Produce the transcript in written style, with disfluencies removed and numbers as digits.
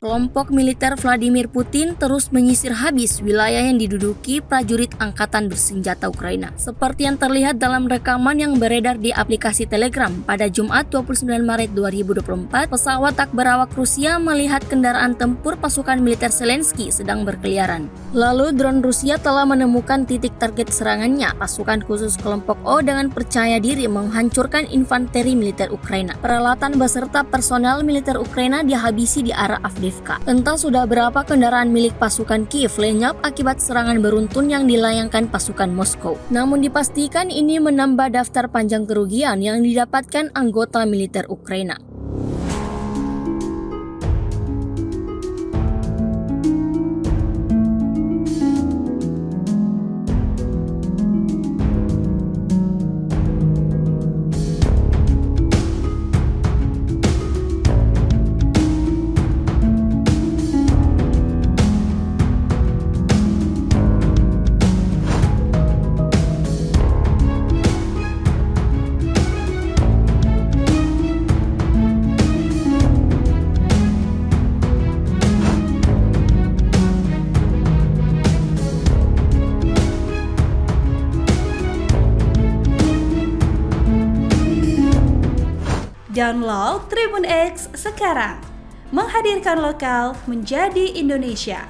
kelompok militer Vladimir Putin terus menyisir habis wilayah yang diduduki prajurit angkatan bersenjata Ukraina. Seperti yang terlihat dalam rekaman yang beredar di aplikasi Telegram pada Jumat 29 Maret 2024, pesawat tak berawak Rusia melihat kendaraan tempur pasukan militer Zelensky sedang berkeliaran. Lalu drone Rusia telah menemukan titik target serangannya. Pasukan khusus kelompok O dengan percaya diri menghancurkan infanteri militer Ukraina. Peralatan beserta personel militer Ukraina dihabisi di arah Avdiivka. Entah sudah berapa kendaraan milik pasukan Kiev lenyap akibat serangan beruntun yang dilayangkan pasukan Moskow. Namun dipastikan ini menambah daftar panjang kerugian yang didapatkan anggota militer Ukraina. Download Tribun X sekarang, menghadirkan lokal menjadi Indonesia.